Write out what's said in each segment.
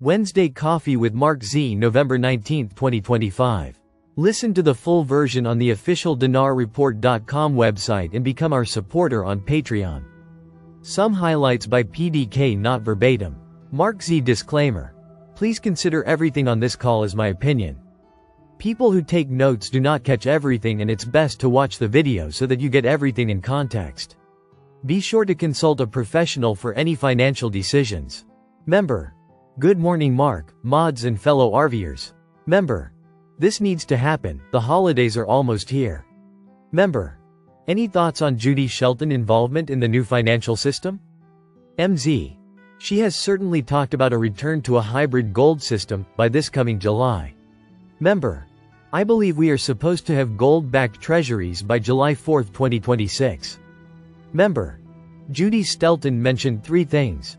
Wednesday Coffee with MarkZ, November 19, 2025. Listen to the full version on the official dinarreport.com website and become our supporter on Patreon. Some highlights by PDK, not verbatim. MarkZ disclaimer. Please consider everything on this call as my opinion. People who take notes do not catch everything, and it's best to watch the video so that you get everything in context. Be sure to consult a professional for any financial decisions. Member. Good morning Mark, mods and fellow RVers. Member. This needs to happen, the holidays are almost here. Member. Any thoughts on Judy Shelton involvement in the new financial system? MZ. She has certainly talked about a return to a hybrid gold system by this coming July. Member. I believe we are supposed to have gold-backed treasuries by July 4, 2026. Member. Judy Shelton mentioned 3 things.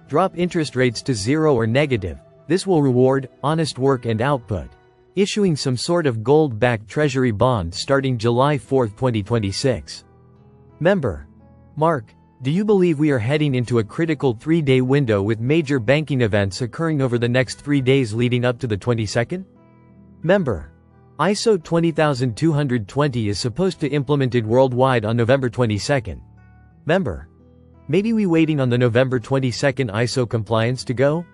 Drop interest rates to 0 or negative, this will reward honest work and output. Issuing some sort of gold-backed treasury bond starting July 4, 2026. Member. Mark, do you believe we are heading into a critical 3-day window with major banking events occurring over the next 3 days leading up to the 22nd? Member. ISO 20220 is supposed to implemented worldwide on November 22nd. Member. Maybe we waiting on the November 22nd ISO compliance to go?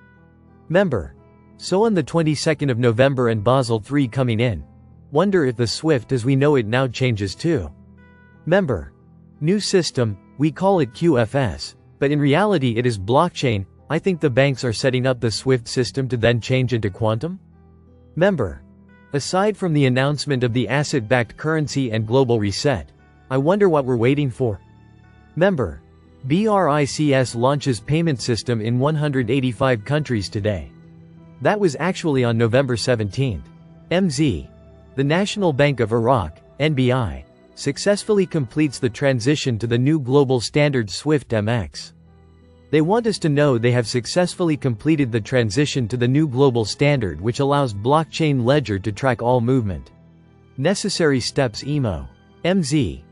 Member. So on the 22nd of November and Basel III coming in. Wonder if the SWIFT as we know it now changes too. Member. New system, we call it QFS, but in reality it is blockchain. I think the banks are setting up the SWIFT system to then change into quantum? Member. Aside from the announcement of the asset-backed currency and global reset, I wonder what we're waiting for. Member. BRICS launches payment system in 185 countries today. That was actually on November 17. MZ. The National Bank of Iraq, NBI, successfully completes the transition to the new global standard SWIFT MX. They want us to know they have successfully completed the transition to the new global standard, which allows blockchain ledger to track all movement. Necessary steps EMO. MZ.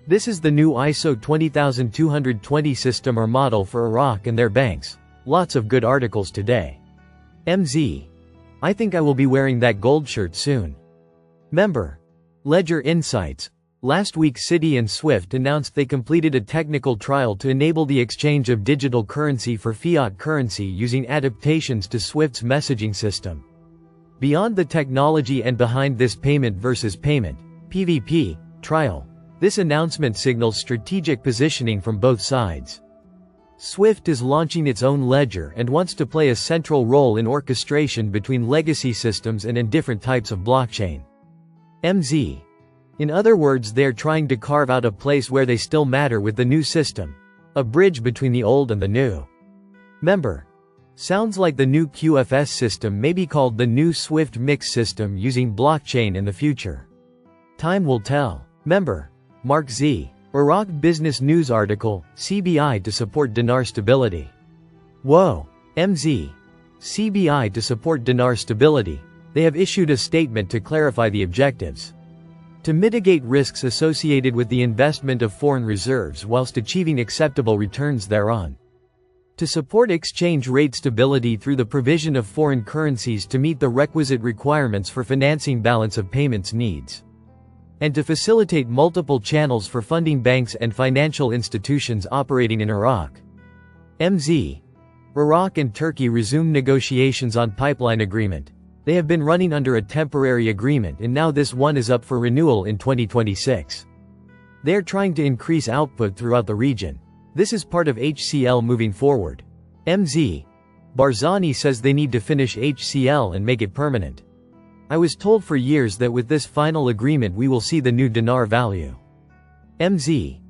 This is the new ISO 20220 system or model for Iraq and their banks. Lots of good articles today. MZ. I think I will be wearing that gold shirt soon. Member. Ledger Insights. Last week Citi and SWIFT announced they completed a technical trial to enable the exchange of digital currency for fiat currency using adaptations to SWIFT's messaging system. Beyond the technology and behind this payment versus payment (PVP) trial, this announcement signals strategic positioning from both sides. SWIFT is launching its own ledger and wants to play a central role in orchestration between legacy systems and in different types of blockchain. MZ. In other words, they are trying to carve out a place where they still matter with the new system. A bridge between the old and the new. Member. Sounds like the new QFS system may be called the new SWIFT mix system using blockchain in the future. Time will tell. Member. MarkZ. Iraq Business News article, CBI to support dinar stability. Whoa. MZ. CBI to support dinar stability. They have issued a statement to clarify the objectives. To mitigate risks associated with the investment of foreign reserves whilst achieving acceptable returns thereon. To support exchange rate stability through the provision of foreign currencies to meet the requisite requirements for financing balance of payments needs. And to facilitate multiple channels for funding banks and financial institutions operating in Iraq. MZ. Iraq and Turkey resume negotiations on pipeline agreement. They have been running under a temporary agreement and now this one is up for renewal in 2026. They are trying to increase output throughout the region. This is part of HCL moving forward. MZ. Barzani says they need to finish HCL and make it permanent. I was told for years that with this final agreement we will see the new dinar value. MZ.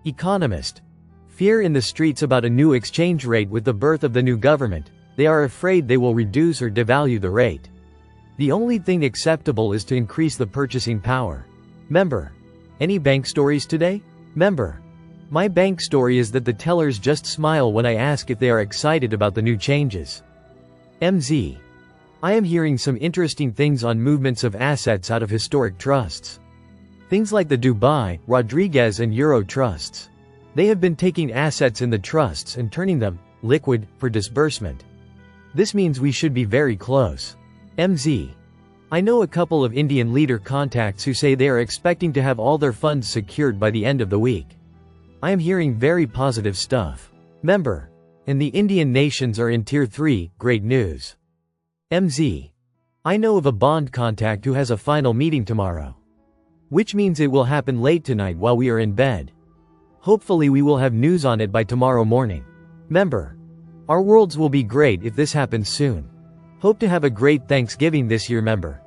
Economist. Fear in the streets about a new exchange rate with the birth of the new government. They are afraid they will reduce or devalue the rate. The only thing acceptable is to increase the purchasing power. Member. Any bank stories today? Member. My bank story is that the tellers just smile when I ask if they are excited about the new changes. MZ. I am hearing some interesting things on movements of assets out of historic trusts. Things like the Dubai, Rodriguez and Euro trusts. They have been taking assets in the trusts and turning them liquid for disbursement. This means we should be very close. MZ. I know a couple of Indian leader contacts who say they are expecting to have all their funds secured by the end of the week. I am hearing very positive stuff. Member. And the Indian nations are in Tier 3, great news. MZ. I know of a bond contact who has a final meeting tomorrow. Which means it will happen late tonight while we are in bed. Hopefully we will have news on it by tomorrow morning. Member. Our worlds will be great if this happens soon. Hope to have a great Thanksgiving this year, member.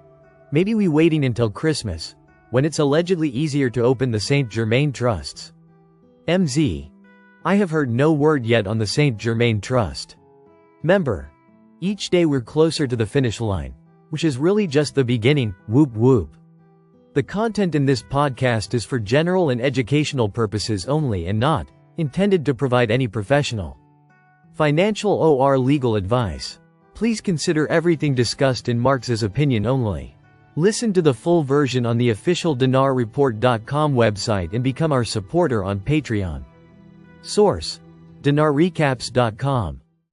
Maybe we waiting until Christmas, when it's allegedly easier to open the Saint Germain trusts. MZ. I have heard no word yet on the Saint Germain trust. Member. Each day we're closer to the finish line, which is really just the beginning, whoop whoop. The content in this podcast is for general and educational purposes only and not intended to provide any professional, financial or legal advice. Please consider everything discussed in MarkZ's opinion only. Listen to the full version on the official dinarreport.com website and become our supporter on Patreon. Source: dinarrecaps.com